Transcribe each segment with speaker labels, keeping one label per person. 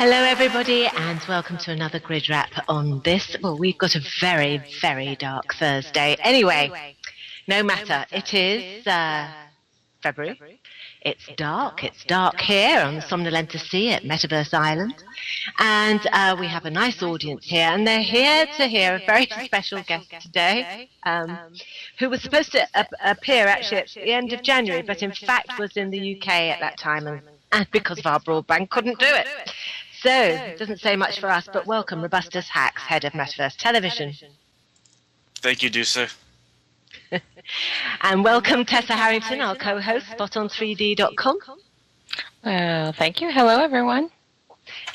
Speaker 1: Hello everybody and welcome to another GRIDwrap on this. Well, we've got a very, very dark Thursday. Anyway, no matter. It is February. It's dark. It's dark here on the Somnolenta Sea at Metaverse Island. And we have a nice audience here. And they're here to hear a very special guest today who was supposed to appear actually at the end of January, but in fact was in the UK at that time and because of our broadband couldn't do it. So, it doesn't say much for us, but welcome Robustus Hax, head of Metaverse Television.
Speaker 2: Thank you, Dousa.
Speaker 1: And welcome Tessa Harrington, our co-host, spoton3d.com.
Speaker 3: Thank you. Hello, everyone.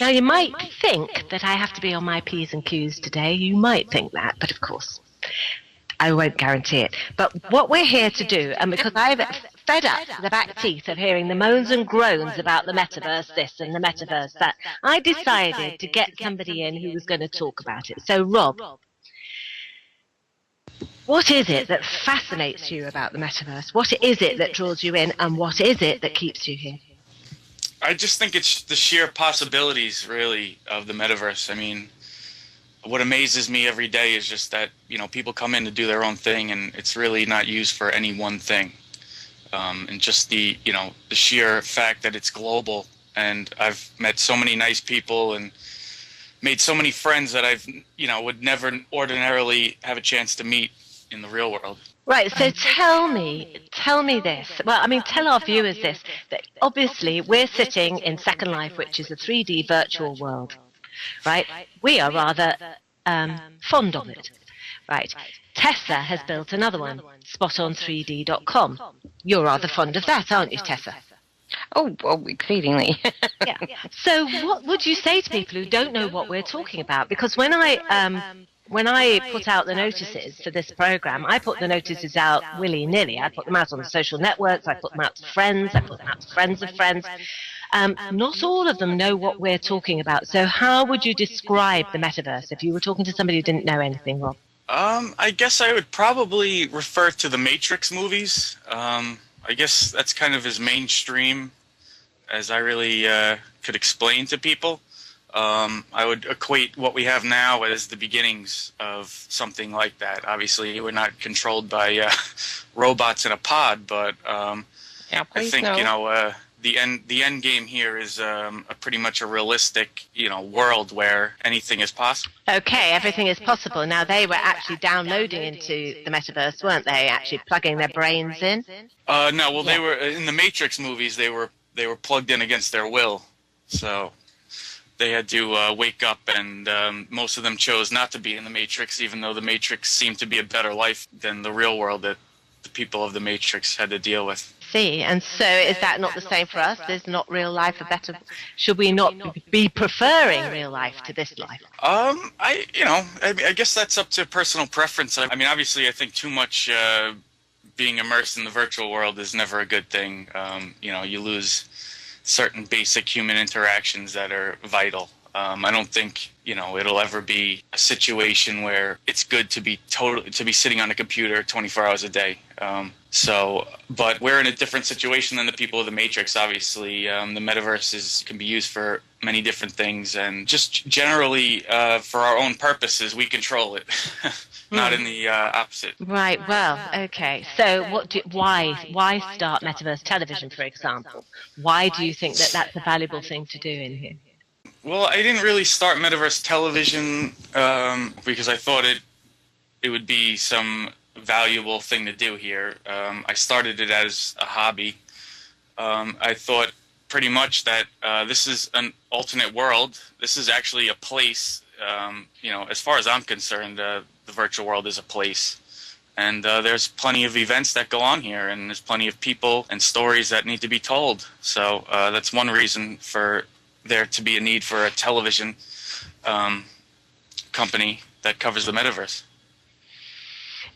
Speaker 1: Now, you might think that I have to be on my P's and Q's today. You might think that, but of course, I won't guarantee it. But what we're here to do, and because I've fed up the back teeth of hearing the moans and groans about the metaverse this and the metaverse that, I decided to get somebody in who was going to talk about it. So, Rob, what is it that fascinates you about the metaverse? What is it that draws you in, and what is it that keeps you here?
Speaker 2: I just think it's the sheer possibilities, really, of the metaverse. I mean, what amazes me every day is just that, you know, people come in to do their own thing, and it's really not used for any one thing. And just the sheer fact that it's global, and I've met so many nice people and made so many friends that would never ordinarily have a chance to meet in the real world.
Speaker 1: Right, so tell me this. Well, I mean, tell our viewers this, that obviously we're sitting in Second Life, which is a 3D virtual world, right? We are rather fond of it, right? Tessa has built another one, spoton3d.com. You're rather fond of that, aren't you, Tessa?
Speaker 3: Oh, exceedingly.
Speaker 1: Yeah. So what would you say to people who don't know what we're talking about? Because when I put out the notices for this program, I put the notices out willy-nilly. I put them out on the social networks, I put them out to friends, I put them out to friends of friends. Not all of them know what we're talking about. So how would you describe the metaverse if you were talking to somebody who didn't know anything, Rob?
Speaker 2: I guess I would probably refer to the Matrix movies. I guess that's kind of as mainstream as I really could explain to people. I would equate what we have now as the beginnings of something like that. Obviously, we're not controlled by robots in a pod, but I think the end game here is pretty much a realistic world where anything is possible.
Speaker 1: Okay, everything is possible. Now they were actually downloading into the metaverse, weren't they? Actually plugging their brains in.
Speaker 2: No, well, they were in the Matrix movies. They were plugged in against their will, so they had to wake up, and most of them chose not to be in the Matrix, even though the Matrix seemed to be a better life than the real world that the people of the Matrix had to deal with.
Speaker 1: See, and so is that not the same for us? Is not real life a better? Should we not be preferring real life to this life?
Speaker 2: I guess that's up to personal preference. I mean, obviously, I think too much being immersed in the virtual world is never a good thing. You lose certain basic human interactions that are vital. I don't think it'll ever be a situation where it's good to be sitting on a computer 24 hours a day. But we're in a different situation than the people of the Matrix. Obviously, the metaverse can be used for many different things, and just generally for our own purposes, we control it. Not in the opposite.
Speaker 1: Right. Well, okay. So, why start Metaverse Television, for example? Why do you think that that's a valuable thing to do in here?
Speaker 2: Well, I didn't really start Metaverse Television because I thought it would be some valuable thing to do here. I started it as a hobby. I thought pretty much that this is an alternate world. This is actually a place. As far as I'm concerned, the virtual world is a place. And there's plenty of events that go on here, and there's plenty of people and stories that need to be told. So that's one reason for there to be a need for a television company that covers the metaverse.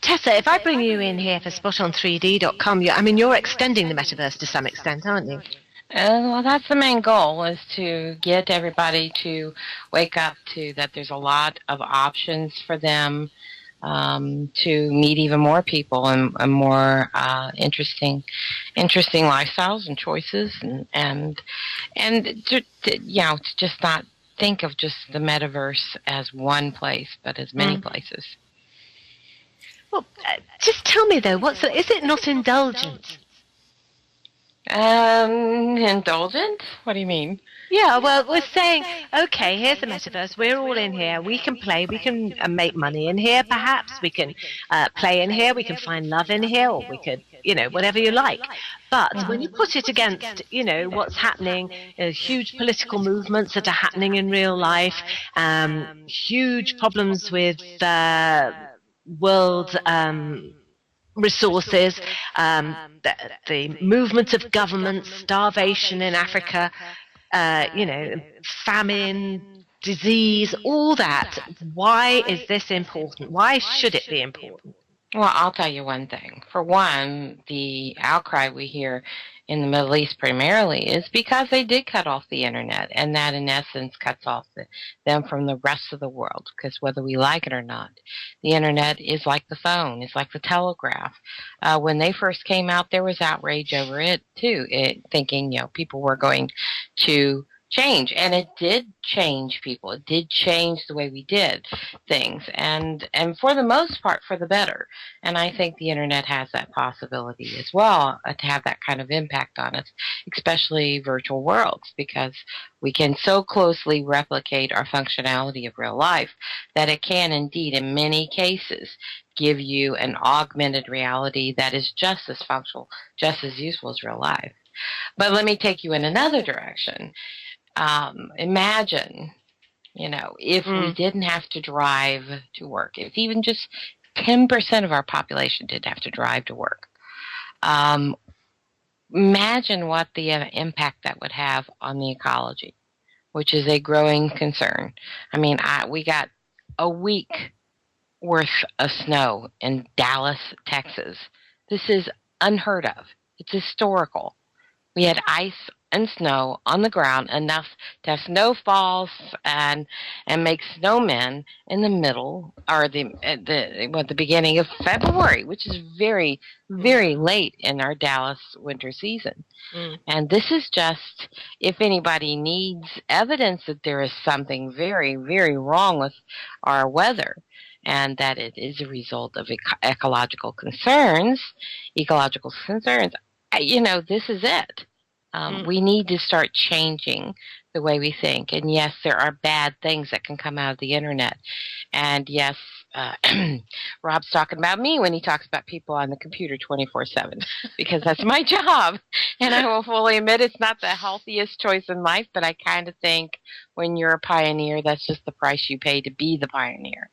Speaker 1: Tessa, if I bring you in here for spoton3d.com, you're extending the metaverse to some extent, aren't you?
Speaker 3: Well, that's the main goal, is to get everybody to wake up to that there's a lot of options for them to meet even more people and more interesting lifestyles and choices, and to just not think of just the metaverse as one place, but as many places.
Speaker 1: Well, just tell me though, is it not indulgent?
Speaker 3: Indulgent? What do you mean?
Speaker 1: Yeah, well, we're saying, okay, here's the metaverse. We're all in here. We can play. We can make money in here, perhaps. We can play in here. We can find love in here, or we could, whatever you like. But when you put it against, what's happening, huge political movements that are happening in real life, huge problems with world resources, the movement of governments, starvation in Africa, famine, disease, all that. Why is this important? Why should it be important?
Speaker 3: Well, I'll tell you one thing. For one, the outcry we hear in the Middle East primarily is because they did cut off the internet, and that in essence cuts off them from the rest of the world, because whether we like it or not, the internet is like the phone, it's like the telegraph. When they first came out, there was outrage over it too, thinking people were going to change, and it did change people. It did change the way we did things, and for the most part for the better. And I think the internet has that possibility as well, to have that kind of impact on us, especially virtual worlds, because we can so closely replicate our functionality of real life that it can indeed, in many cases, give you an augmented reality that is just as functional, just as useful as real life. But let me take you in another direction. Imagine, if we didn't have to drive to work, if even just 10% of our population didn't have to drive to work. Imagine what the impact that would have on the ecology, which is a growing concern. I mean, we got a week worth of snow in Dallas, Texas. This is unheard of. It's historical. We had ice and snow on the ground, enough to have snowfalls and make snowmen in the middle, or the beginning of February, which is very, very late in our Dallas winter season. And this is just, if anybody needs evidence that there is something very, very wrong with our weather, and that it is a result of ecological concerns, this is it. We need to start changing the way we think. And yes, there are bad things that can come out of the internet. And yes, Rob's talking about me when he talks about people on the computer 24/7, because that's my job. And I will fully admit it's not the healthiest choice in life, but I kind of think when you're a pioneer, that's just the price you pay to be the pioneer.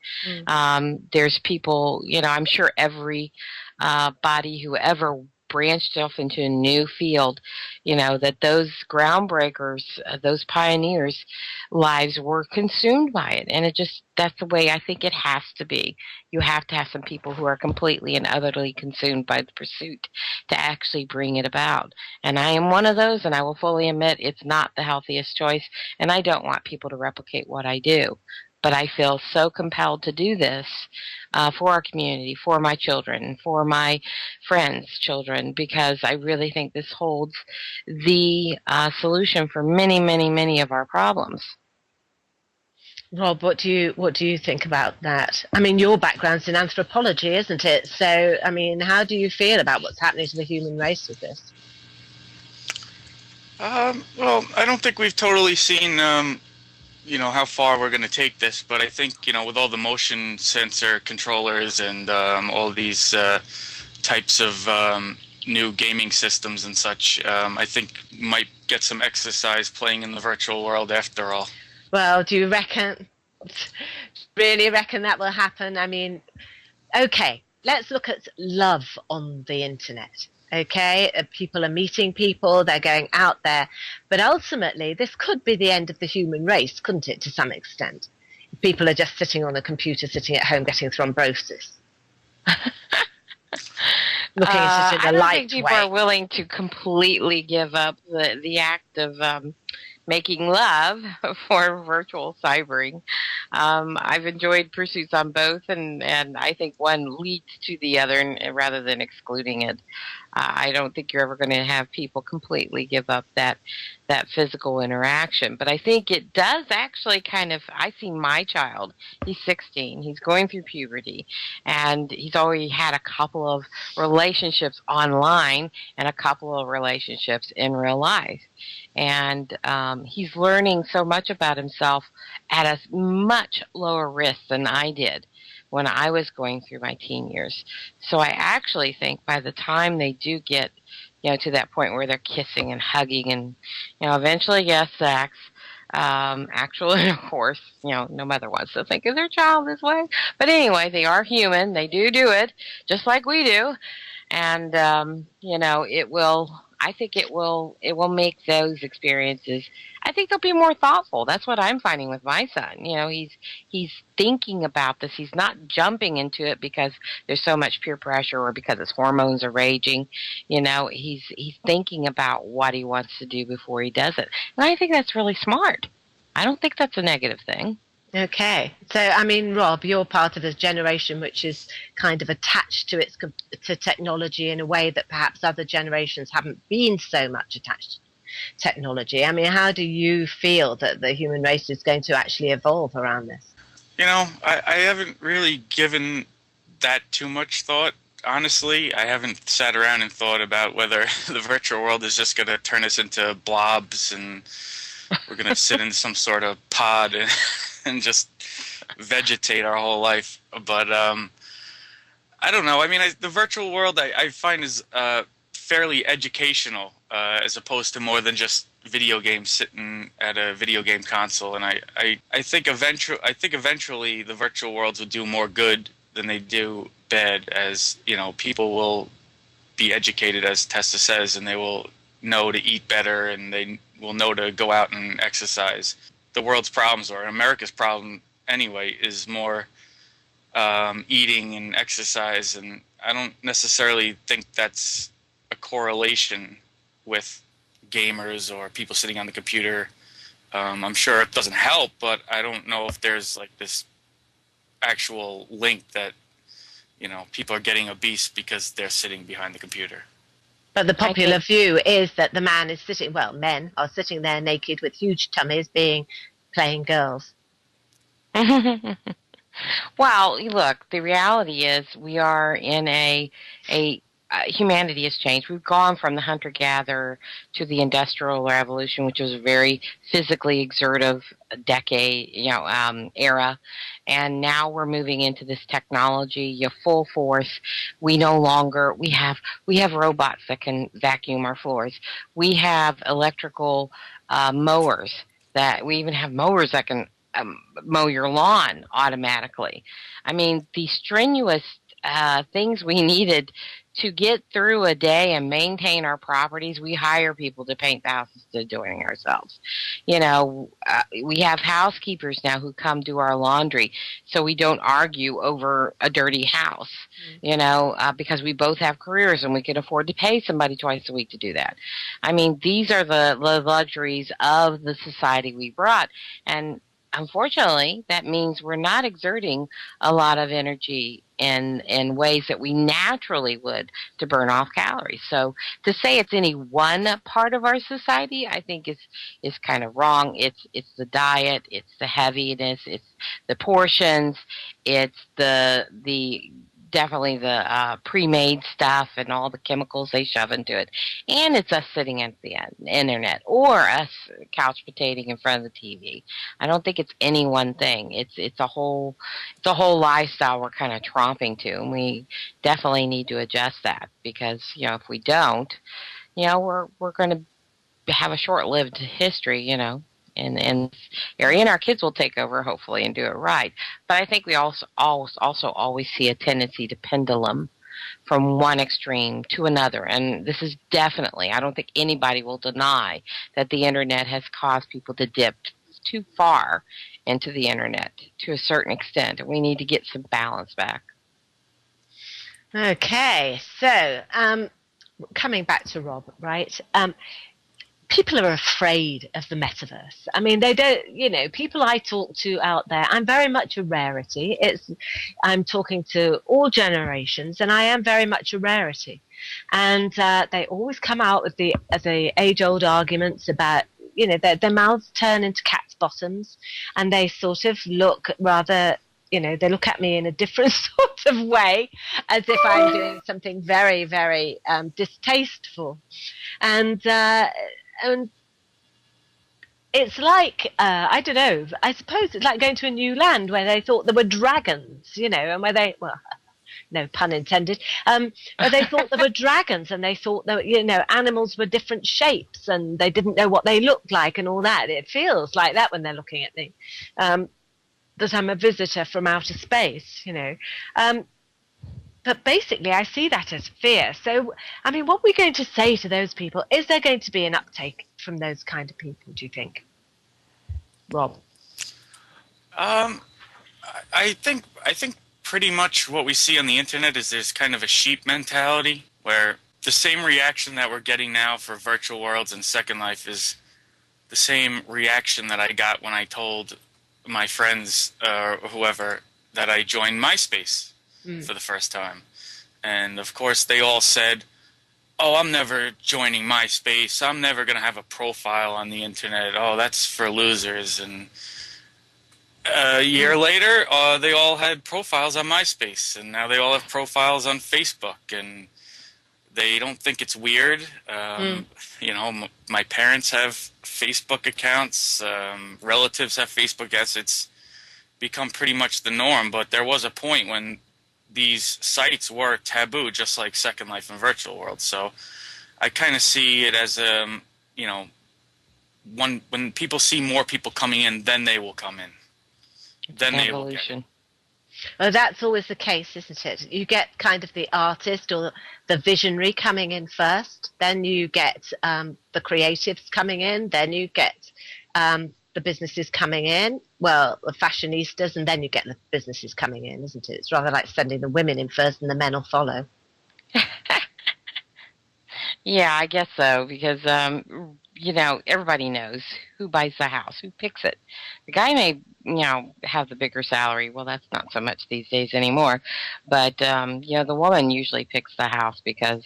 Speaker 3: There's people, I'm sure every body who ever branched off into a new field, that those groundbreakers, those pioneers' lives were consumed by it. And that's the way I think it has to be. You have to have some people who are completely and utterly consumed by the pursuit to actually bring it about. And I am one of those, and I will fully admit it's not the healthiest choice, and I don't want people to replicate what I do. But I feel so compelled to do this for our community, for my children, for my friends' children, because I really think this holds the solution for many, many, many of our problems.
Speaker 1: Rob, what do you think about that? I mean, your background's in anthropology, isn't it? So, I mean, how do you feel about what's happening to the human race with this?
Speaker 2: Well, I don't think we've totally seen how far we're going to take this, but I think, with all the motion sensor controllers and all these types of new gaming systems and such, I think might get some exercise playing in the virtual world after all.
Speaker 1: Well, do you really reckon that will happen? I mean, okay, let's look at love on the internet. Okay, people are meeting people, they're going out there. But ultimately, this could be the end of the human race, couldn't it, to some extent? People are just sitting on a computer, sitting at home, getting thrombosis. Looking at it in a light way.
Speaker 3: I don't think people are willing to completely give up the act of making love for virtual cybering. I've enjoyed pursuits on both, and I think one leads to the other, and rather than excluding it. I don't think you're ever going to have people completely give up that physical interaction. But I think it does actually kind of. I see my child. He's 16. He's going through puberty, and he's already had a couple of relationships online and a couple of relationships in real life. And he's learning so much about himself at a much lower risk than I did when I was going through my teen years. So I actually think by the time they do get, to that point where they're kissing and hugging and, eventually, yes, sex, actually, of course, no mother wants to think of their child this way. But anyway, they are human. They do it just like we do. And, I think it will make those experiences, I think they'll be more thoughtful. That's what I'm finding with my son. He's thinking about this. He's not jumping into it because there's so much peer pressure or because his hormones are raging. He's thinking about what he wants to do before he does it. And I think that's really smart. I don't think that's a negative thing.
Speaker 1: Okay. So, I mean, Rob, you're part of a generation which is kind of attached to technology in a way that perhaps other generations haven't been so much attached to technology. I mean, how do you feel that the human race is going to actually evolve around this?
Speaker 2: I haven't really given that too much thought. Honestly, I haven't sat around and thought about whether the virtual world is just going to turn us into blobs and we're going to sit in some sort of pod and just vegetate our whole life. But I don't know. I mean, the virtual world I find is fairly educational as opposed to more than just video games sitting at a video game console. And I think eventually the virtual worlds will do more good than they do bad, as people will be educated, as Tessa says, and they will know to eat better and they will know to go out and exercise. The world's problems, or America's problem anyway, is more eating and exercise, and I don't necessarily think that's a correlation with gamers or people sitting on the computer. I'm sure it doesn't help, but I don't know if there's like this actual link that people are getting obese because they're sitting behind the computer.
Speaker 1: But the popular view is that the man is sitting, men are sitting there naked with huge tummies playing girls.
Speaker 3: Well, look, the reality is we are in humanity has changed. We've gone from the hunter-gatherer to the Industrial Revolution, which was a very physically exertive era. And now we're moving into this technology, full force. We have robots that can vacuum our floors. We have electrical mowers we even have mowers that can mow your lawn automatically. I mean, the strenuous things we needed to get through a day and maintain our properties, we hire people to paint the houses to doing ourselves. We have housekeepers now who come do our laundry so we don't argue over a dirty house, because we both have careers and we can afford to pay somebody twice a week to do that. I mean, these are the luxuries of the society we brought. And unfortunately, that means we're not exerting a lot of energy in ways that we naturally would to burn off calories. So to say it's any one part of our society, I think is kind of wrong. It's the diet, it's the heaviness, it's the portions, it's definitely the pre-made stuff and all the chemicals they shove into it. And it's us sitting at the internet or us couch potatoing in front of the TV. I don't think it's any one thing. It's a whole lifestyle we're kind of tromping to, and we definitely need to adjust that because, if we don't, we're going to have a short-lived history, in area, and our kids will take over hopefully and do it right. But I think we also always see a tendency to pendulum from one extreme to another, and this is definitely, I don't think anybody will deny that the internet has caused people to dip too far into the internet to a certain extent, and we need to get some balance back.
Speaker 1: Okay, so coming back to Rob, right? people are afraid of the metaverse. I mean, they don't, people I talk to out there, I'm very much a rarity. I'm talking to all generations, and I am very much a rarity. And they always come out with the age-old arguments about, their mouths turn into cat's bottoms, and they sort of look rather, they look at me in a different sort of way, as if I'm doing something very, very distasteful. And it's like, I don't know, I suppose it's like going to a new land where they thought there were dragons, and where no pun intended, where they thought there were dragons, and they thought that, animals were different shapes, and they didn't know what they looked like and all that. It feels like that when they're looking at me, that I'm a visitor from outer space, But basically, I see that as fear. So, I mean, what are we going to say to those people? Is there going to be an uptake from those kind of people, do you think? Rob?
Speaker 2: I think pretty much what we see on the internet is there's kind of a sheep mentality, where the same reaction that we're getting now for virtual worlds and Second Life is the same reaction that I got when I told my friends or whoever that I joined MySpace for the first time. And of course they all said, oh, I'm never joining MySpace, I'm never going to have a profile on the internet, oh, that's for losers. And a year later, they all had profiles on MySpace, and now they all have profiles on Facebook, and they don't think it's weird. My parents have Facebook accounts, relatives have Facebook accounts. It's become pretty much the norm, but there was a point when these sites were taboo, just like Second Life and Virtual World. So I kind of see it as, when people see more people coming in, then they will come in. Then they will get in.
Speaker 1: Well, that's always the case, isn't it? You get kind of the artist or the visionary coming in first, then you get the creatives coming in, then you get the businesses coming in, well, the fashionistas, and then you get the businesses coming in, isn't it? It's rather like sending the women in first and the men will follow.
Speaker 3: Yeah, I guess so, because, everybody knows who buys the house, who picks it. The guy may, have the bigger salary. Well, that's not so much these days anymore. But, the woman usually picks the house because,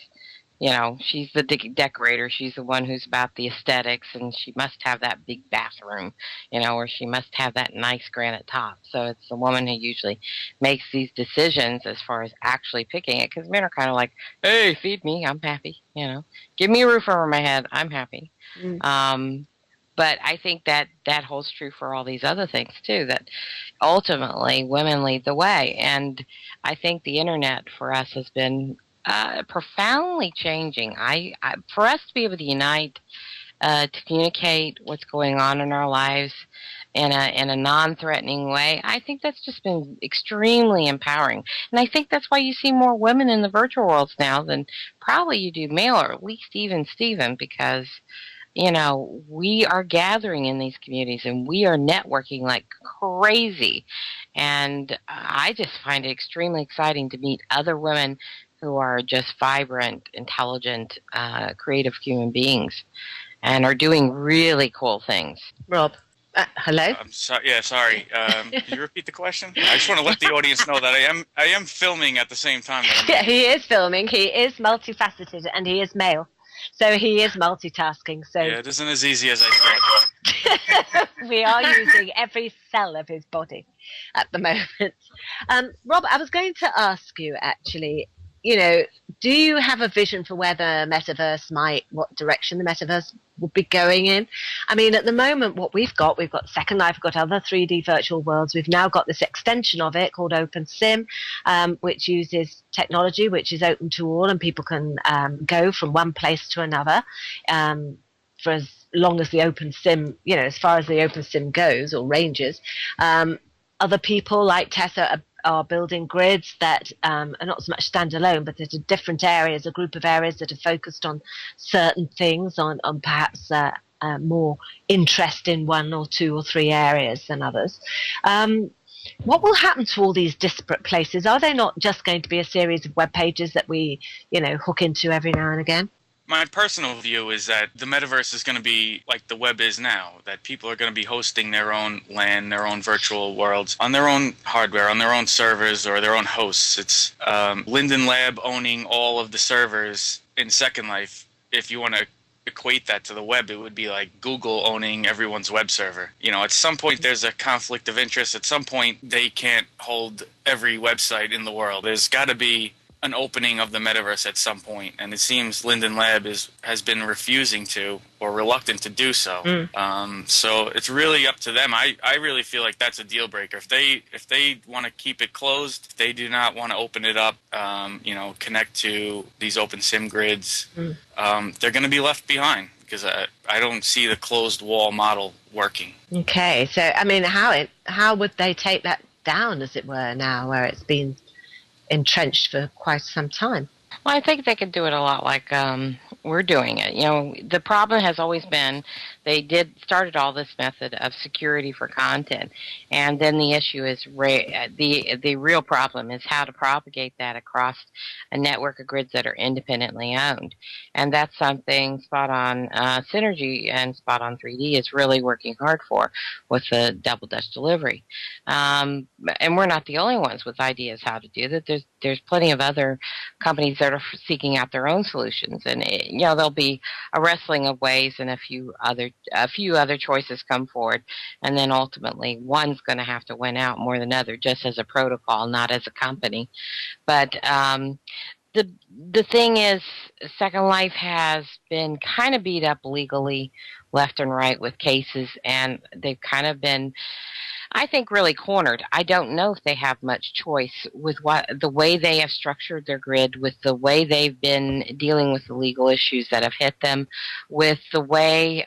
Speaker 3: she's the decorator. She's the one who's about the aesthetics, and she must have that big bathroom, or she must have that nice granite top. So it's the woman who usually makes these decisions as far as actually picking it, because men are kind of like, hey, feed me, I'm happy, give me a roof over my head, I'm happy. But I think that holds true for all these other things too, that ultimately women lead the way. And I think the internet for us has been profoundly changing. For us to be able to unite, to communicate what's going on in our lives in a non-threatening way, I think that's just been extremely empowering. And I think that's why you see more women in the virtual worlds now than probably you do male, or at least even Steven, because we are gathering in these communities and we are networking like crazy. And I just find it extremely exciting to meet other women who are just vibrant, intelligent, creative human beings and are doing really cool things.
Speaker 1: Rob, hello?
Speaker 2: I'm sorry. Yeah, sorry. Can you repeat the question? I just want to let the audience know that I am filming at the same time.
Speaker 1: Yeah, he is filming. He is multifaceted, and he is male. So he is multitasking. So
Speaker 2: yeah, it isn't as easy as I thought.
Speaker 1: We are using every cell of his body at the moment. Rob, I was going to ask you, actually, do you have a vision for where the metaverse what direction the metaverse would be going in? I mean, at the moment, what we've got Second Life, we've got other 3D virtual worlds. We've now got this extension of it called OpenSim, which uses technology, which is open to all, and people can go from one place to another for as long as the OpenSim, as far as the OpenSim goes or ranges. Other people like Tessa are building grids that are not so much standalone, but there's different areas, a group of areas that are focused on certain things, on perhaps more interest in one or two or three areas than others. What will happen to all these disparate places? Are they not just going to be a series of web pages that we, hook into every now and again?
Speaker 2: My personal view is that the metaverse is going to be like the web is now, that people are going to be hosting their own LAN, their own virtual worlds on their own hardware, on their own servers or their own hosts. It's Linden Lab owning all of the servers in Second Life. If you want to equate that to the web, it would be like Google owning everyone's web server. You know, at some point there's a conflict of interest. At some point they can't hold every website in the world. There's got to be an opening of the metaverse at some point, and it seems Linden Lab has been refusing to, or reluctant to do so. So it's really up to them. I really feel like that's a deal breaker. If they want to keep it closed, if they do not want to open it up, connect to these open sim grids, they're going to be left behind, because I don't see the closed wall model working.
Speaker 1: Okay, so I mean, how would they take that down, as it were, now where it's been entrenched for quite some time?
Speaker 3: Well, I think they could do it a lot like we're doing it. You know, the problem has always been they started all this method of security for content, and then the issue is the real problem is how to propagate that across a network of grids that are independently owned, and that's something Spot On Synergy and Spot On 3D is really working hard for with the double Dutch delivery. And we're not the only ones with ideas how to do that. There's plenty of other companies that are seeking out their own solutions, and there'll be a wrestling of ways, and a few other choices come forward, and then ultimately one's going to have to win out more than other, just as a protocol, not as a company. But the thing is, Second Life has been kind of beat up legally left and right with cases, and they've kind of been, I think, really cornered. I don't know if they have much choice with the way they have structured their grid, with the way they've been dealing with the legal issues that have hit them, with the way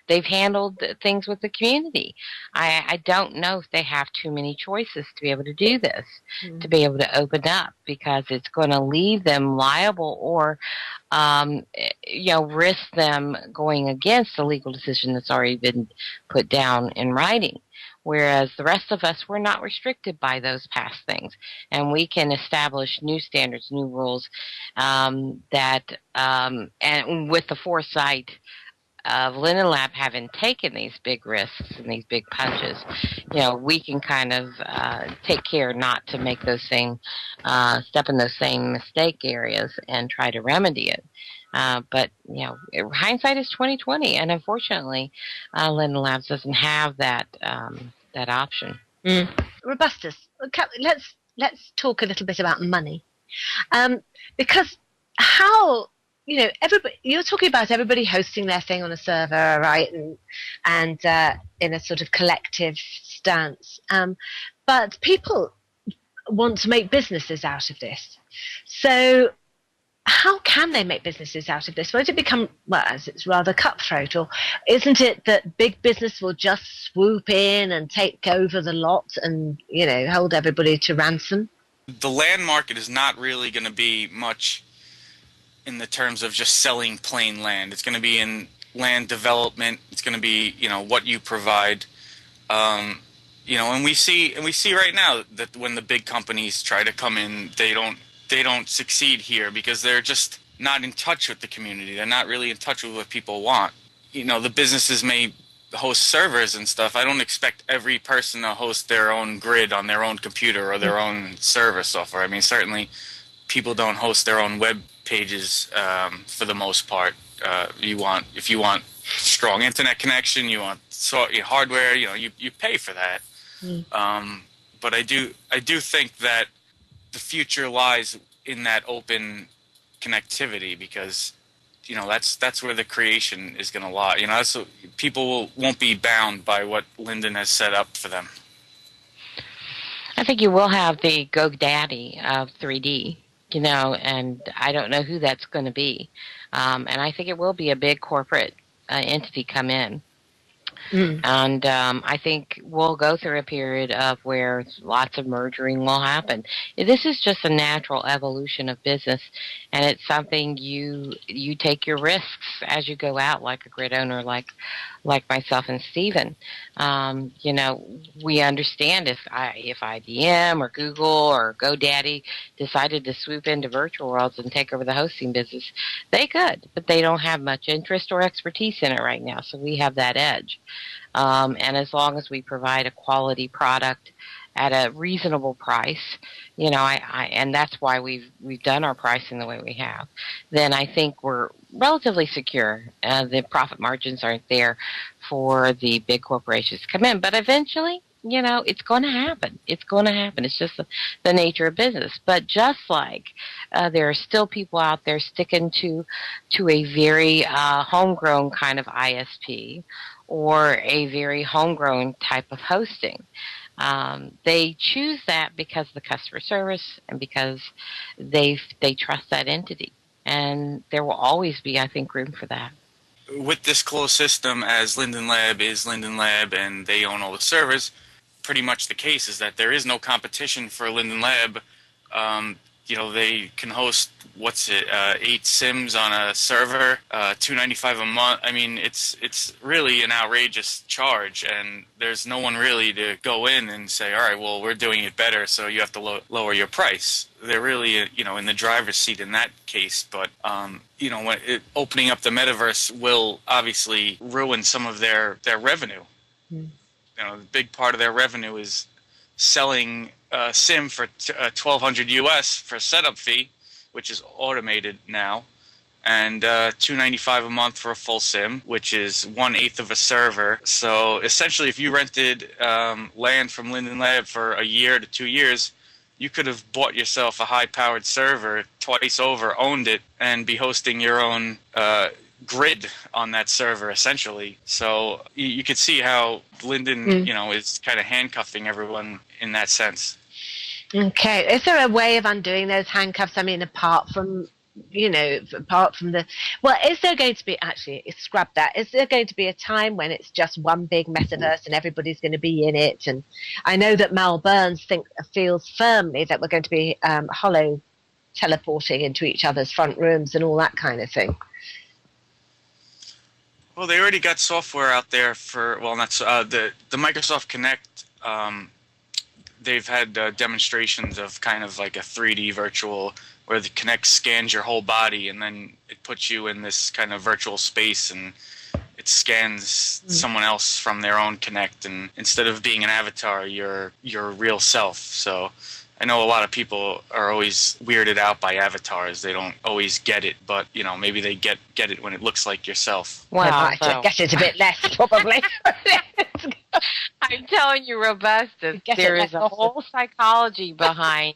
Speaker 3: they've handled things with the community. I don't know if they have too many choices to be able to do this, to be able to open up, because it's going to leave them liable or risk them going against a legal decision that's already been put down in writing. Whereas the rest of us, we're not restricted by those past things, and we can establish new standards, new rules and with the foresight of Linden Lab having taken these big risks and these big punches, we can kind of take care not to make those same step in those same mistake areas and try to remedy it. But hindsight is 20/20, and unfortunately, Linden Labs doesn't have that option.
Speaker 1: Robustus, let's talk a little bit about money, because how everybody, you're talking about everybody hosting their thing on a server, right, and in a sort of collective stance, but people want to make businesses out of this, so how can they make businesses out of this? Won't it become, as it's rather cutthroat, or isn't it that big business will just swoop in and take over the lot and, hold everybody to ransom?
Speaker 2: The land market is not really going to be much in the terms of just selling plain land. It's going to be in land development. It's going to be, what you provide. And we see right now that when the big companies try to come in, they don't succeed here because they're just not in touch with the community. They're not really in touch with what people want. The businesses may host servers and stuff. I don't expect every person to host their own grid on their own computer or their own server software. I mean, certainly people don't host their own web pages for the most part. If you want strong internet connection, you want hardware, you pay for that. But I do think that the future lies in that open connectivity, because that's where the creation is going to lie. So people won't be bound by what Linden has set up for them.
Speaker 3: I think you will have the GoDaddy of 3D, and I don't know who that's going to be. And I think it will be a big corporate entity come in. And I think we'll go through a period of where lots of mergering will happen. This is just a natural evolution of business, and it's something you take your risks as you go out, like a grid owner, like myself and Stephen. You know, we understand if IBM or Google or GoDaddy decided to swoop into virtual worlds and take over the hosting business, they could, but they don't have much interest or expertise in it right now, so we have that edge. And as long as we provide a quality product at a reasonable price, you know, and that's why we've done our pricing the way we have, then I think we're relatively secure. The profit margins aren't there for the big corporations to come in, but eventually, you know, it's going to happen. It's going to happen. It's just the nature of business. But just like there are still people out there sticking to a very homegrown kind of ISP or a very homegrown type of hosting. They choose that because of the customer service and because they trust that entity. And there will always be, I think, room for that.
Speaker 2: With this closed system, as Linden Lab is Linden Lab and they own all the servers, pretty much the case is that there is no competition for Linden Lab. You know, they can host 8 sims on a server, $295 a month. I mean, it's really an outrageous charge, and there's no one really to go in and say, all right, well, we're doing it better, so you have to lower your price. They're really, you know, in the driver's seat in that case. But you know, opening up the metaverse will obviously ruin some of their revenue. You know, the big part of their revenue is selling a sim for $1,200 US for a setup fee, which is automated now, and $295 a month for a full sim, which is 1/8 of a server. So essentially, if you rented land from Linden Lab for a year to 2 years, you could have bought yourself a high-powered server twice over, owned it, and be hosting your own grid on that server, essentially. So you could see how Linden, you know, is kind of handcuffing everyone in that sense.
Speaker 1: Okay. Is there a way of undoing those handcuffs? I mean, apart from the, well, is there going to be, actually, scrap that, is there going to be a time when it's just one big metaverse and everybody's going to be in it? And I know that Mal Burns feels firmly that we're going to be hollow teleporting into each other's front rooms and all that kind of thing.
Speaker 2: Well, they already got software out there for, well, not the Microsoft Kinect. They've had demonstrations of kind of like a 3D virtual where the Kinect scans your whole body and then it puts you in this kind of virtual space and it scans someone else from their own Kinect, and instead of being an avatar, you're your real self. So I know a lot of people are always weirded out by avatars. They don't always get it, but you know, maybe they get it when it looks like yourself.
Speaker 3: Wow,
Speaker 1: I might get it a bit less, probably.
Speaker 3: I'm telling you, Robustus, there is a whole psychology behind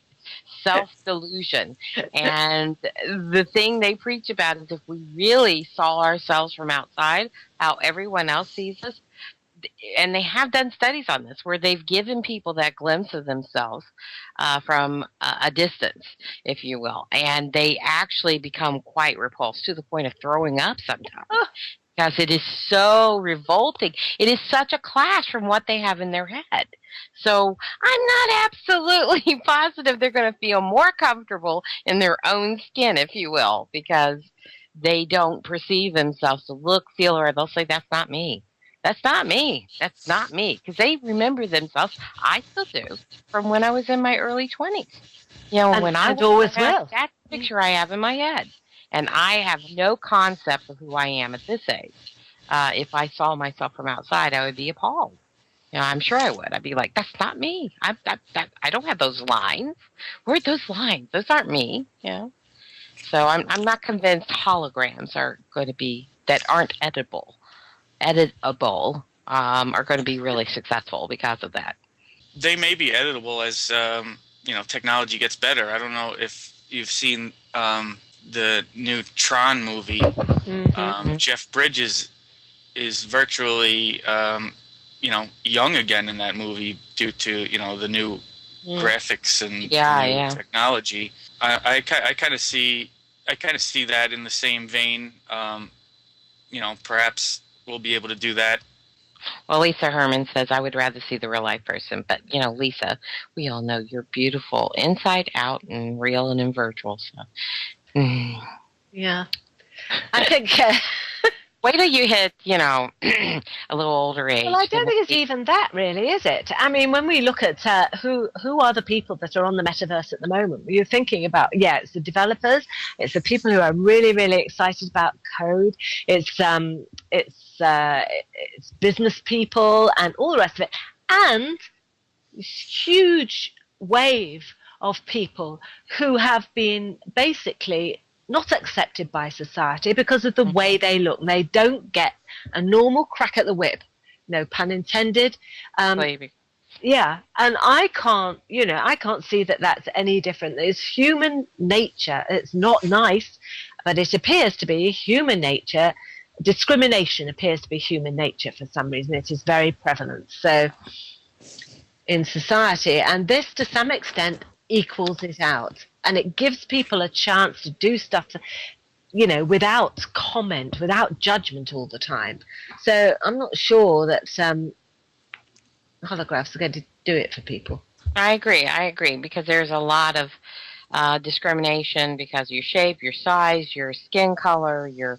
Speaker 3: self-delusion. And the thing they preach about is if we really saw ourselves from outside, how everyone else sees us, and they have done studies on this where they've given people that glimpse of themselves from a distance, if you will, and they actually become quite repulsed to the point of throwing up sometimes. Because it is so revolting. It is such a clash from what they have in their head. So I'm not absolutely positive they're going to feel more comfortable in their own skin, if you will, because they don't perceive themselves to look, feel, or they'll say, that's not me. That's not me. That's not me. Because they remember themselves. I still do, from when I was in my early 20s. You know, when I
Speaker 1: always will.
Speaker 3: That picture I have in my head. And I have no concept of who I am at this age. If I saw myself from outside, I would be appalled. You know, I'm sure I would. I'd be like, that's not me. I don't have those lines. Where are those lines? Those aren't me. You know? So I'm not convinced holograms are going to be, that aren't editable, are going to be really successful because of that.
Speaker 2: They may be editable as, you know, technology gets better. I don't know if you've seen the new Tron movie. Jeff Bridges is virtually, you know, young again in that movie due to, you know, the new graphics and technology. I kind of see that in the same vein. You know, perhaps we'll be able to do that
Speaker 3: Well, Lisa Herman says, I would rather see the real life person. But, Lisa, we all know you're beautiful inside out and real and in virtual. So,
Speaker 1: Yeah. I think...
Speaker 3: wait till you hit, a little older age.
Speaker 1: Well, I don't think it's even that, really, is it? I mean, when we look at who are the people that are on the metaverse at the moment, you're thinking about, it's the developers, it's the people who are really, really excited about code, it's business people and all the rest of it, and this huge wave of people who have been basically not accepted by society because of the way they look. They don't get a normal crack at the whip, no pun intended.
Speaker 3: Maybe.
Speaker 1: Yeah, and I can't see that that's any different. It's human nature. It's not nice, but it appears to be human nature. Discrimination appears to be human nature for some reason. It is very prevalent. So in society, and this to some extent equals it out. And it gives people a chance to do stuff, without comment, without judgment all the time. So I'm not sure that holographs are going to do it for people.
Speaker 3: I agree, because there's a lot of discrimination because of your shape, your size, your skin color, your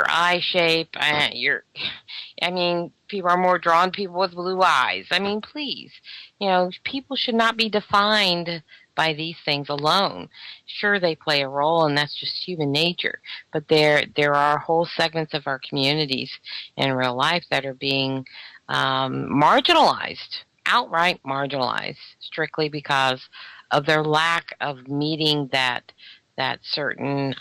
Speaker 3: eye shape. People are more drawn to people with blue eyes. I mean, please, people should not be defined by these things alone. Sure, they play a role, and that's just human nature. But there are whole segments of our communities in real life that are being marginalized, outright marginalized, strictly because of their lack of meeting that certain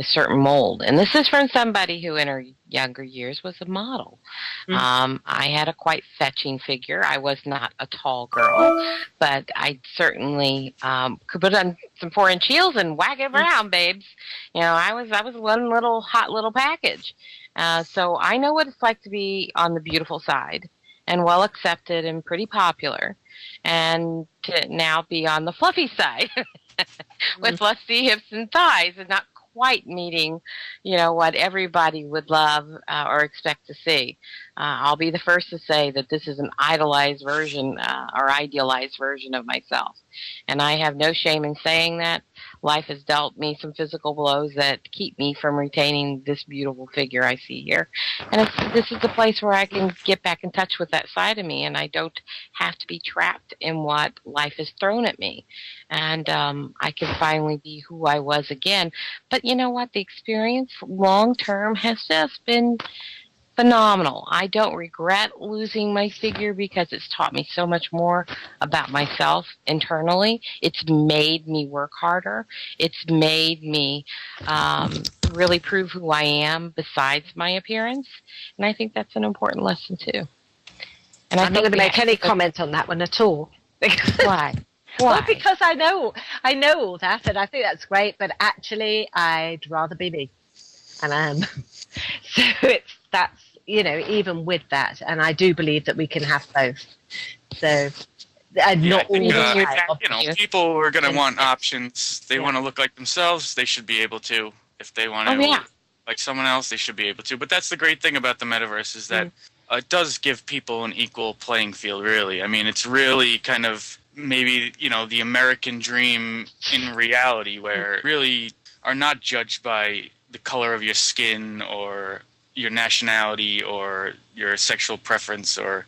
Speaker 3: a certain mold. And this is from somebody who in her younger years was a model. I had a quite fetching figure. I was not a tall girl, but I certainly could put on some 4-inch heels and whack it around, babes. I was one little hot little package. So I know what it's like to be on the beautiful side and well accepted and pretty popular, and to now be on the fluffy side with lusty hips and thighs and not quite meeting, what everybody would love or expect to see. I'll be the first to say that this is an idolized version or idealized version of myself. And I have no shame in saying that. Life has dealt me some physical blows that keep me from retaining this beautiful figure I see here. And this is the place where I can get back in touch with that side of me, and I don't have to be trapped in what life has thrown at me. And I can finally be who I was again. But you know what? The experience long-term has just been phenomenal. I don't regret losing my figure because it's taught me so much more about myself internally. It's made me work harder. It's made me really prove who I am besides my appearance. And I think that's an important lesson too. And
Speaker 1: I'm not going to make any comment on that one at all.
Speaker 3: Why?
Speaker 1: Well, because I know all that, and I think that's great, but actually I'd rather be me. And so that's even with that, and I do believe that we can have both. So not all the time.
Speaker 2: People are going to want options. They want to look like themselves. They should be able to. If they want to look like someone else, they should be able to. But that's the great thing about the metaverse is that it does give people an equal playing field, really. I mean, it's really kind of maybe, the American dream in reality where really are not judged by the color of your skin or your nationality or your sexual preference or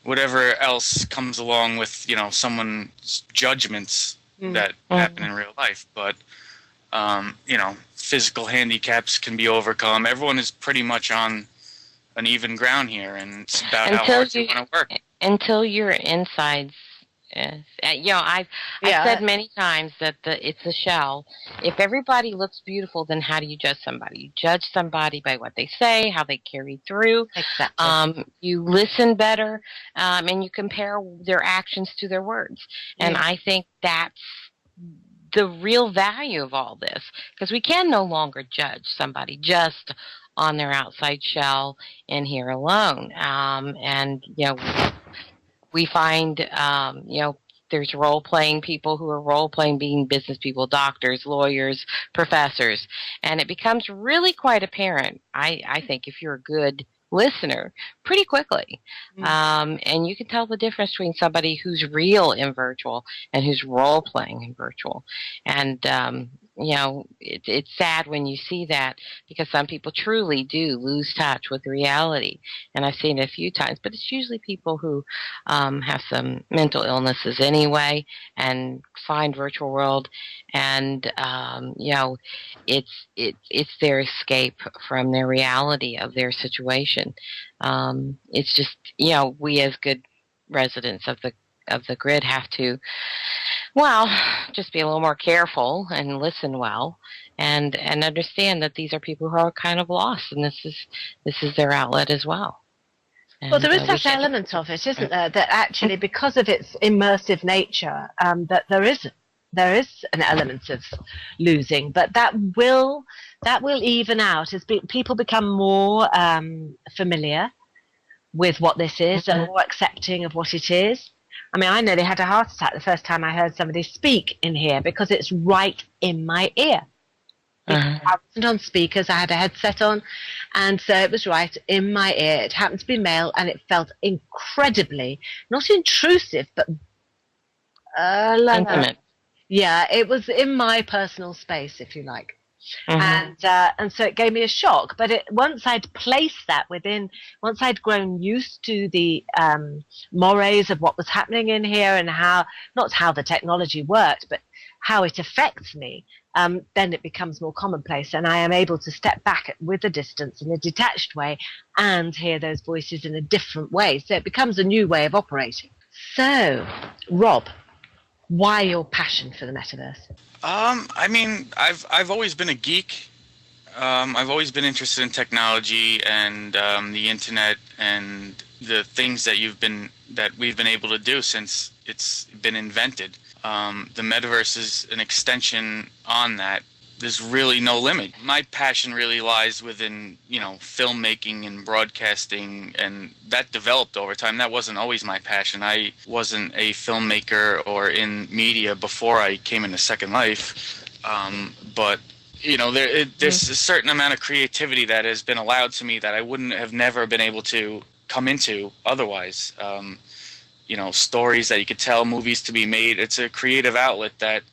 Speaker 2: whatever else comes along with, someone's judgments that happen in real life. But, physical handicaps can be overcome. Everyone is pretty much on an even ground here, and it's about how hard you want to work.
Speaker 3: Until your insides. I've said many times that it's a shell. If everybody looks beautiful, then how do you judge somebody? You judge somebody by what they say, how they carry through.
Speaker 1: Exactly.
Speaker 3: You listen better, and you compare their actions to their words. And I think that's the real value of all this, because we can no longer judge somebody just on their outside shell in here alone. We find, there's role-playing people who are role-playing being business people, doctors, lawyers, professors. And it becomes really quite apparent, I think, if you're a good listener pretty quickly. And you can tell the difference between somebody who's real in virtual and who's role-playing in virtual. And, it's sad when you see that, because some people truly do lose touch with reality. And I've seen it a few times, but it's usually people who have some mental illnesses anyway and find virtual world, and it's their escape from their reality of their situation. It's just, we as good residents of the grid have to, just be a little more careful and listen well, and understand that these are people who are kind of lost, and this is their outlet as well. And,
Speaker 1: well, there is that element of it, isn't there? That actually, because of its immersive nature, that there is an element of losing, but that will even out as people become more familiar with what this is and more accepting of what it is. I mean, I nearly had a heart attack the first time I heard somebody speak in here, because it's right in my ear. I wasn't on speakers, I had a headset on, and so it was right in my ear. It happened to be male, and it felt incredibly, not intrusive, but
Speaker 3: intimate.
Speaker 1: Yeah, it was in my personal space, if you like. And so it gave me a shock. But once I'd placed that once I'd grown used to the mores of what was happening in here, and not how the technology worked, but how it affects me, then it becomes more commonplace, and I am able to step back with a distance in a detached way and hear those voices in a different way. So it becomes a new way of operating. So, Rob, why your passion for the metaverse?
Speaker 2: I mean, I've always been a geek. I've always been interested in technology and the internet and the things that we've been able to do since it's been invented. The metaverse is an extension on that. There's really no limit. My passion really lies within, filmmaking and broadcasting, and that developed over time. That wasn't always my passion. I wasn't a filmmaker or in media before I came into Second Life. But, there's a certain amount of creativity that has been allowed to me that I wouldn't have never been able to come into otherwise. Stories that you could tell, movies to be made. It's a creative outlet that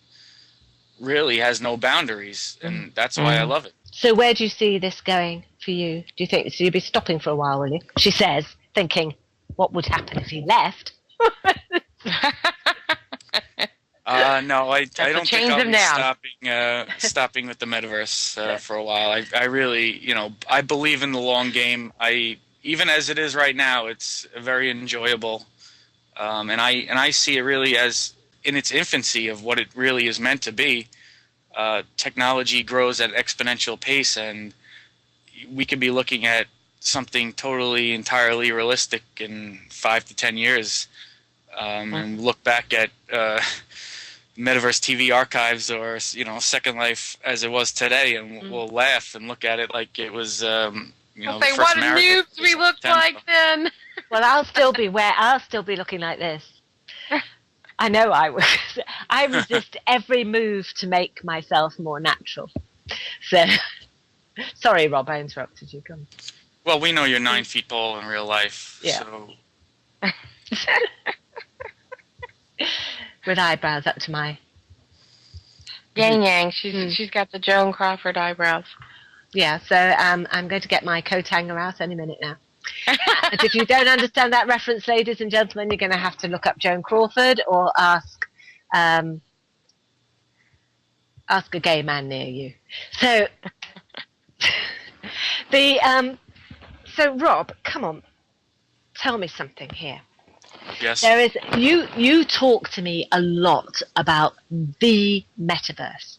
Speaker 2: really has no boundaries, and that's why I love it.
Speaker 1: So where do you see this going for you? Do you think you'll be stopping for a while, will you? She says, thinking, what would happen if he left?
Speaker 2: No, I don't think I'll be stopping with the metaverse for a while. I really, I believe in the long game. Even as it is right now, it's very enjoyable, and I see it really as in its infancy of what it really is meant to be. Technology grows at exponential pace, and we could be looking at something entirely realistic in 5 to 10 years, and look back at Metaverse TV archives or Second Life as it was today, and we'll laugh and look at it like it was
Speaker 3: we'll say, what noobs we looked like then.
Speaker 1: Well, I'll still be looking like this. I know I would. I resist every move to make myself more natural. So, sorry, Rob, I interrupted you. Come.
Speaker 2: Well, we know you're 9 feet tall in real life.
Speaker 1: Yeah.
Speaker 2: So.
Speaker 1: With eyebrows up to my...
Speaker 3: Yang. She's got the Joan Crawford eyebrows.
Speaker 1: Yeah, so I'm going to get my coat hanger out any minute now. And if you don't understand that reference, ladies and gentlemen, you're going to have to look up Joan Crawford or ask a gay man near you. So, so Rob, come on, tell me something here.
Speaker 2: Yes.
Speaker 1: There is you talk to me a lot about the metaverse,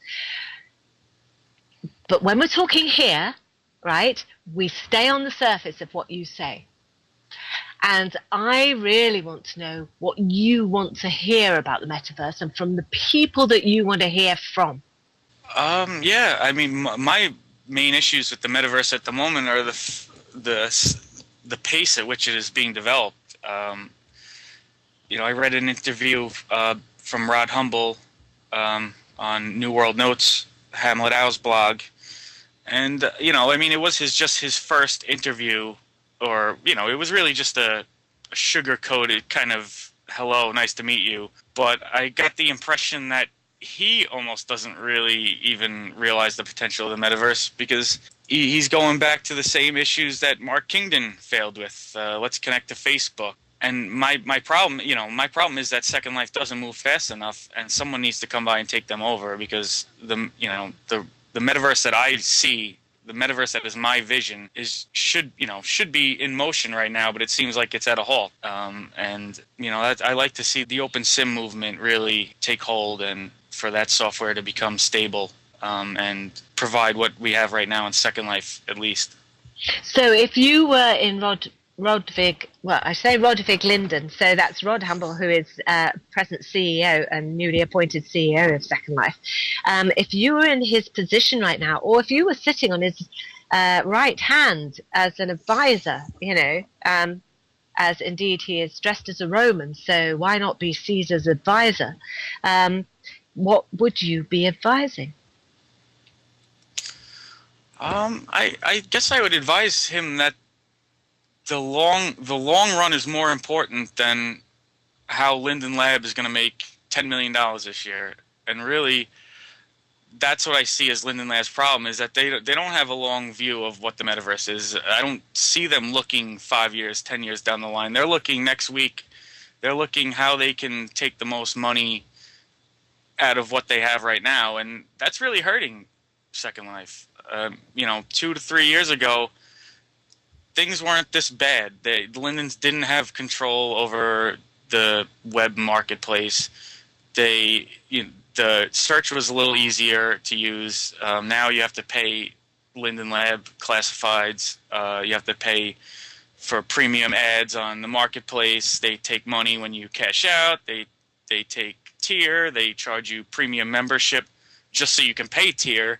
Speaker 1: but when we're talking here, right, we stay on the surface of what you say. And I really want to know what you want to hear about the metaverse and from the people that you want to hear from.
Speaker 2: Yeah, I mean, my main issues with the metaverse at the moment are the pace at which it is being developed. I read an interview from Rod Humble on New World Notes, Hamlet Owl's blog. And, it was just his first interview or it was really just a sugar-coated kind of hello, nice to meet you. But I got the impression that he almost doesn't really even realize the potential of the metaverse, because he's going back to the same issues that Mark Kingdon failed with. Let's connect to Facebook. And my problem is that Second Life doesn't move fast enough, and someone needs to come by and take them over, because the metaverse that I see, the metaverse that is my vision, should be in motion right now, but it seems like it's at a halt. I like to see the open sim movement really take hold, and for that software to become stable, and provide what we have right now in Second Life, at least.
Speaker 1: So if you were in Rodvig Linden, so that's Rod Humble, who is present CEO and newly appointed CEO of Second Life. If you were in his position right now, or if you were sitting on his right hand as an advisor, as indeed he is dressed as a Roman, so why not be Caesar's advisor? What would you be advising?
Speaker 2: I guess I would advise him that the long run is more important than how Linden Lab is going to make $10 million this year. And really, that's what I see as Linden Lab's problem, is that they don't have a long view of what the metaverse is. I don't see them looking 5 years, 10 years down the line. They're looking next week. They're looking how they can take the most money out of what they have right now, and that's really hurting Second Life. 2 to 3 years ago, things weren't this bad. The Lindens didn't have control over the web marketplace. The search was a little easier to use. Now you have to pay Linden Lab classifieds. You have to pay for premium ads on the marketplace. They take money when you cash out. They take tier. They charge you premium membership just so you can pay tier.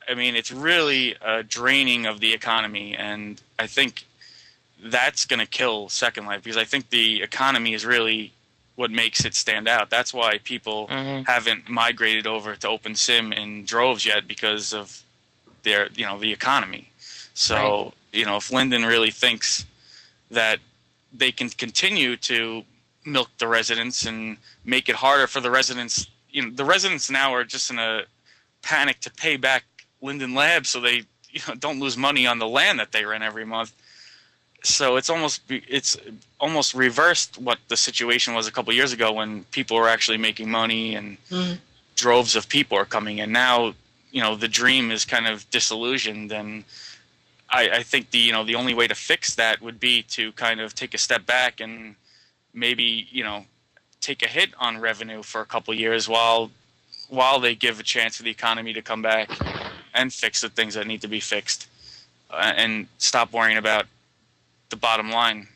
Speaker 2: I mean, it's really a draining of the economy, and I think that's going to kill Second Life, because I think the economy is really what makes it stand out. That's why people haven't migrated over to OpenSim in droves yet, because of their, the economy. So, if Linden really thinks that they can continue to milk the residents and make it harder for the residents, the residents now are just in a panic to pay back Linden Lab so they don't lose money on the land that they rent every month. So it's almost reversed what the situation was a couple of years ago, when people were actually making money and droves of people are coming in. Now, the dream is kind of disillusioned, and I think the only way to fix that would be to kind of take a step back and maybe take a hit on revenue for a couple of years while they give a chance for the economy to come back and fix the things that need to be fixed, and stop worrying about the bottom line.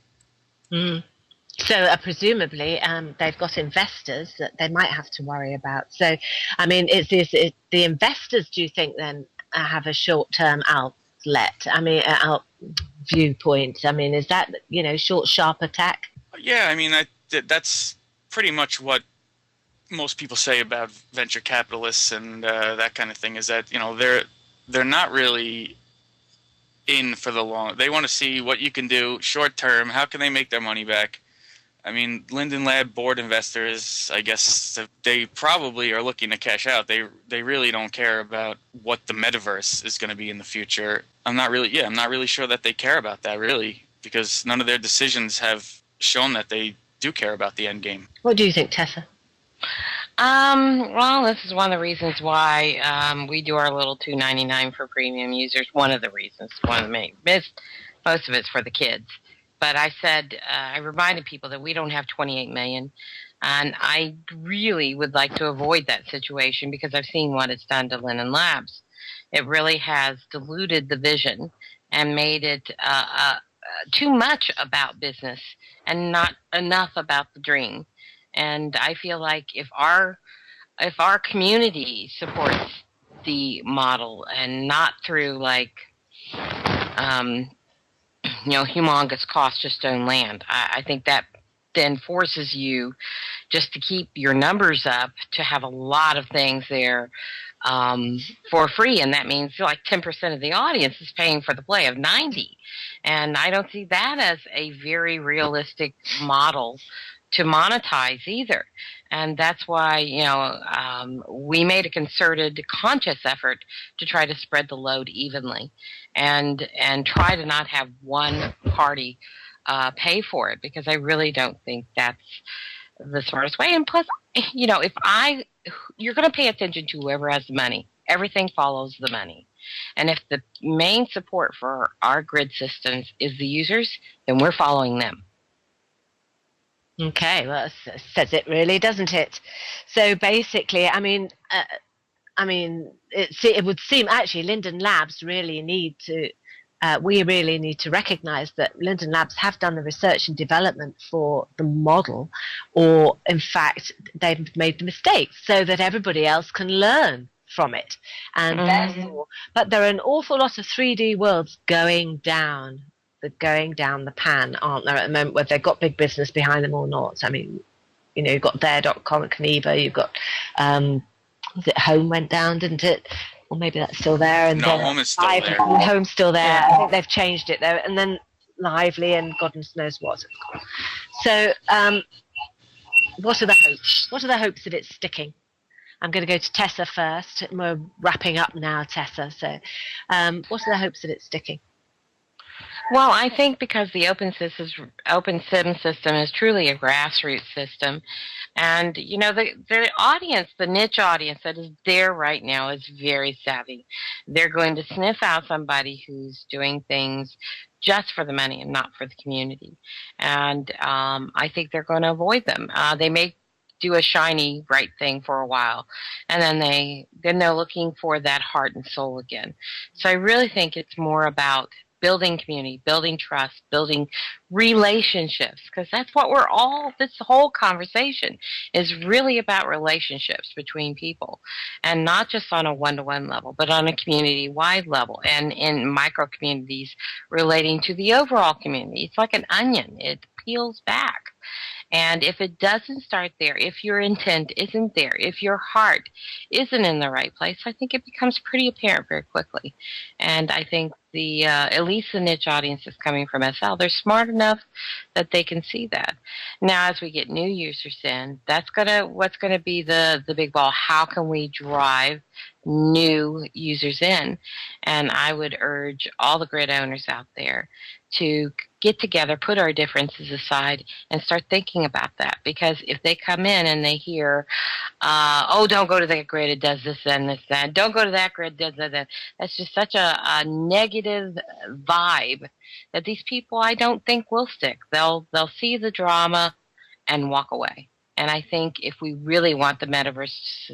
Speaker 1: So presumably they've got investors that they might have to worry about. So, I mean, is the investors, do you think, then have a short-term outlet? I mean, viewpoint. I mean, is that, short, sharp attack?
Speaker 2: Yeah, I mean, that's pretty much what most people say about venture capitalists and that kind of thing, is that they're not really in for the long. They want to see what you can do short term. How can they make their money back? I mean, Linden Lab board investors, I guess they probably are looking to cash out. They really don't care about what the metaverse is going to be in the future. I'm not really sure that they care about that, really, because none of their decisions have shown that they do care about the end game.
Speaker 1: What do you think, Tessa?
Speaker 3: Well, this is one of the reasons why we do our little $2.99 for premium users. One of the reasons, one of the main. Most of it's for the kids. But I said, I reminded people that we don't have 28 million, and I really would like to avoid that situation, because I've seen what it's done to Linden Labs. It really has diluted the vision and made it too much about business and not enough about the dream. And I feel like if our community supports the model, and not through humongous cost just to own land, I think that then forces you just to keep your numbers up, to have a lot of things there for free, and that means like 10% of the audience is paying for the play of 90. And I don't see that as a very realistic model to monetize either. And that's why, we made a concerted, conscious effort to try to spread the load evenly and try to not have one party pay for it, because I really don't think that's the smartest way. And plus, you're going to pay attention to whoever has the money. Everything follows the money. And if the main support for our grid systems is the users, then we're following them.
Speaker 1: Okay, well, it says it really, doesn't it? So basically, it would seem actually Linden Labs really need to, we really need to recognize that Linden Labs have done the research and development for the model, or in fact, they've made the mistakes so that everybody else can learn from it. And therefore, but there are an awful lot of 3D worlds going down the pan, aren't there, at the moment, whether they've got big business behind them or not. I mean, you've got There.com at Kniva, you've got, was it Home went down, didn't it? Or maybe that's still there. And
Speaker 2: no, Home is still there.
Speaker 1: Home's still there. I think they've changed it, though. And then Lively and goodness knows what. So, what are the hopes? What are the hopes that it's sticking? I'm going to go to Tessa first. We're wrapping up now, Tessa. So, what are the hopes that it's sticking?
Speaker 3: Well, I think because the Open Sim system is truly a grassroots system, and the audience, the niche audience that is there right now, is very savvy. They're going to sniff out somebody who's doing things just for the money and not for the community, and I think they're going to avoid them. They may do a shiny, bright thing for a while, and then they're looking for that heart and soul again. So I really think it's more about building community, building trust, building relationships, because that's what this whole conversation is really about, relationships between people, and not just on a one-to-one level, but on a community-wide level and in micro-communities relating to the overall community. It's like an onion. It peels back. And if it doesn't start there, if your intent isn't there, if your heart isn't in the right place, I think it becomes pretty apparent very quickly. And I think at least the niche audiences coming from SL, they're smart enough that they can see that. Now, as we get new users in, what's gonna be the big ball. How can we drive new users in? And I would urge all the grid owners out there to get together, put our differences aside, and start thinking about that. Because if they come in and they hear, don't go to that grid, it does this and this, that. Don't go to that grid, it does that. That's just such a negative vibe that these people, I don't think, will stick. They'll see the drama and walk away. And I think if we really want the Metaverse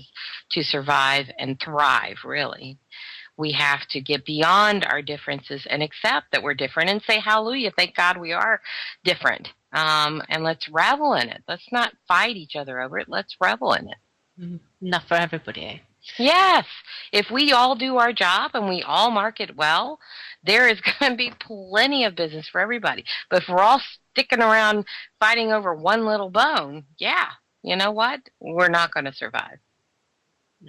Speaker 3: to survive and thrive, really, we have to get beyond our differences and accept that we're different and say, hallelujah, thank God we are different. And let's revel in it. Let's not fight each other over it. Let's revel in it.
Speaker 1: Enough for everybody, eh?
Speaker 3: Yes. If we all do our job and we all market well, there is going to be plenty of business for everybody. But if we're all sticking around fighting over one little bone, yeah, you know what? We're not going to survive.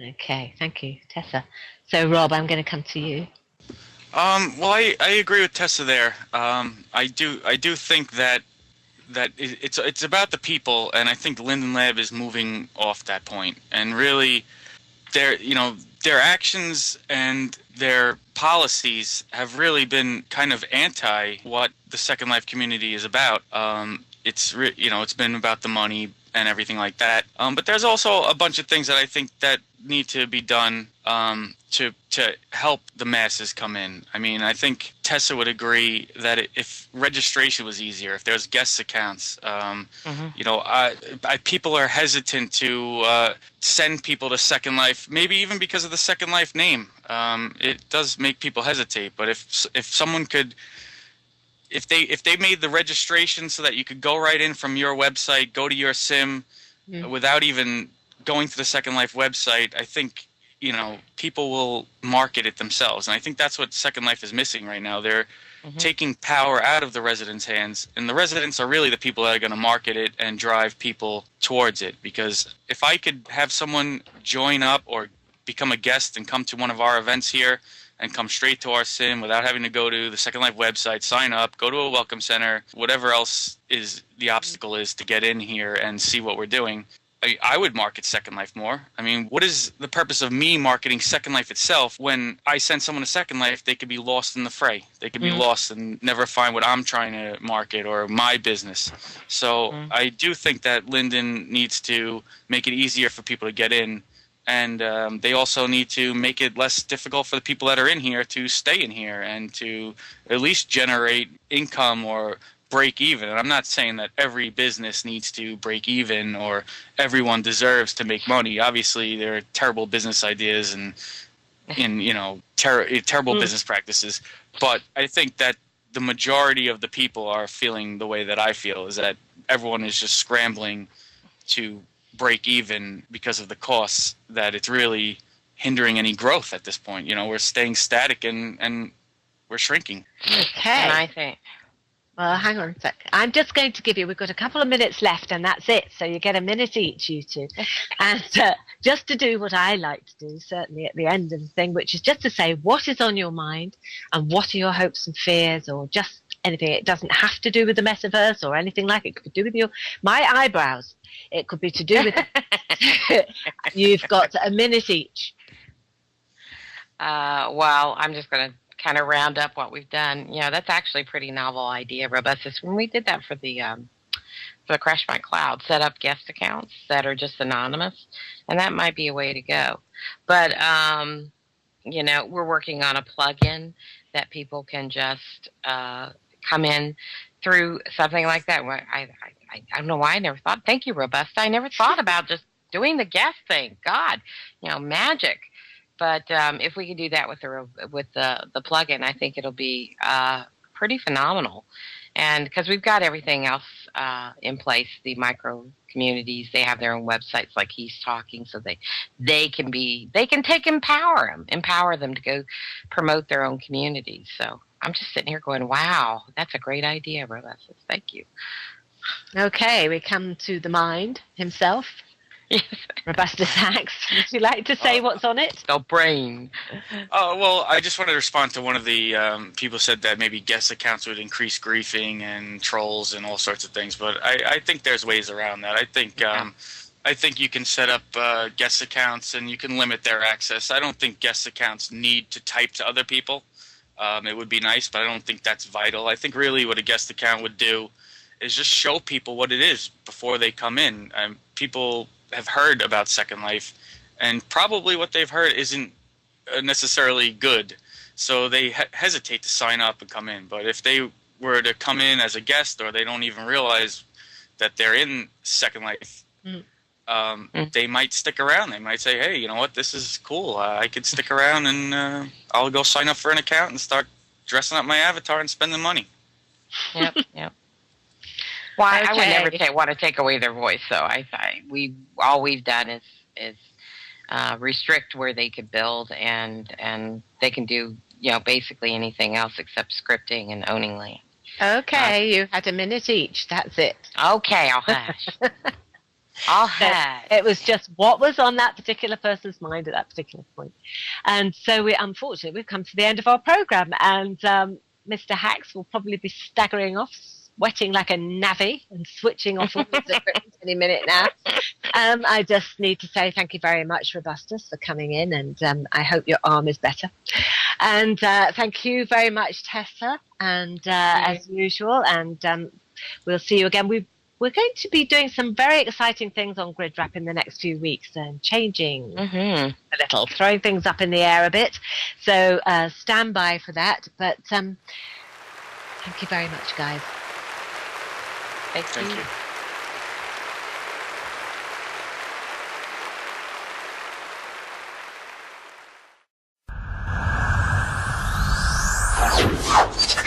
Speaker 1: Okay, thank you, Tessa. So, Rob, I'm going to come to you.
Speaker 2: Well, I agree with Tessa there. I do think that it's about the people, and I think Linden Lab is moving off that point. And really, their actions and their policies have really been kind of anti what the Second Life community is about. It's been about the money and everything like that. But there's also a bunch of things that I think that need to be done to help the masses come in. I mean, I think Tessa would agree that if registration was easier, if there's guest accounts, people are hesitant to send people to Second Life, maybe even because of the Second Life name. It does make people hesitate. But if someone could, if they made the registration so that you could go right in from your website, go to your sim without even going to the Second Life website, I think people will market it themselves. And I think that's what Second Life is missing right now. They're taking power out of the residents' hands, and the residents are really the people that are going to market it and drive people towards it. Because if I could have someone join up or become a guest and come to one of our events here and come straight to our sim without having to go to the Second Life website, sign up, go to a welcome center, whatever else is the obstacle is to get in here and see what we're doing, I would market Second Life more. I mean, what is the purpose of me marketing Second Life itself when I send someone to Second Life, they could be lost in the fray. They could be lost and never find what I'm trying to market or my business. So I do think that Linden needs to make it easier for people to get in. And they also need to make it less difficult for the people that are in here to stay in here and to at least generate income or break even. And I'm not saying that every business needs to break even or everyone deserves to make money. Obviously, there are terrible business ideas and terrible business practices. But I think that the majority of the people are feeling the way that I feel, is that everyone is just scrambling to break even because of the costs, that it's really hindering any growth at this point. We're staying static and we're shrinking.
Speaker 1: Okay.
Speaker 3: And I think...
Speaker 1: Well, hang on a sec. I'm just going to give you, we've got a couple of minutes left and that's it. So you get a minute each, you two. And just to do what I like to do, certainly at the end of the thing, which is just to say what is on your mind and what are your hopes and fears, or just anything. It doesn't have to do with the metaverse or anything like it. It could do with my eyebrows. It could be to do with You've got a minute each.
Speaker 3: Well, I'm just going to kind of round up what we've done. That's actually a pretty novel idea, Robustus. When we did that for the Crash My Cloud, set up guest accounts that are just anonymous, and that might be a way to go. But, we're working on a plug-in that people can just come in through something like that. I don't know why I never thought. Thank you, Robust. I never thought about just doing the guest thing. God, magic. But if we can do that with the plugin, I think it'll be pretty phenomenal. And because we've got everything else in place, the micro communities, they have their own websites like he's talking, so they can empower them to go promote their own communities. So I'm just sitting here going, wow, that's a great idea, Robustus. Thank you.
Speaker 1: Okay, we come to the mind himself.
Speaker 3: Yes.
Speaker 1: Robustus Hax, would you like to say what's on it?
Speaker 3: The brain.
Speaker 2: Well, I just wanted to respond to one of the people said that maybe guest accounts would increase griefing and trolls and all sorts of things, but I think there's ways around that. I think you can set up guest accounts and you can limit their access. I don't think guest accounts need to type to other people. It would be nice, but I don't think that's vital. I think really what a guest account would do is just show people what it is before they come in. People have heard about Second Life, and probably what they've heard isn't necessarily good, so they hesitate to sign up and come in. But if they were to come in as a guest, or they don't even realize that they're in Second Life, they might stick around. They might say, hey, you know what, this is cool. I could stick around and I'll go sign up for an account and start dressing up my avatar and spending money.
Speaker 3: Yep. Well, I would never want to take away their voice, so all we've done is restrict where they could build, and they can do basically anything else except scripting and owning land.
Speaker 1: Okay, you had a minute each. That's it.
Speaker 3: Okay, I'll hush. I'll hush.
Speaker 1: It was just what was on that particular person's mind at that particular point, and so unfortunately we've come to the end of our program, and Mr. Hax will probably be staggering off, sweating like a navvy and switching off all his equipment any minute now. I just need to say thank you very much, Robustus, for coming in, and I hope your arm is better. And thank you very much, Tessa, and as usual, and we'll see you again. We're going to be doing some very exciting things on GRIDwrap in the next few weeks, and changing a little, throwing things up in the air a bit. So stand by for that. But thank you very much, guys.
Speaker 2: Thank you.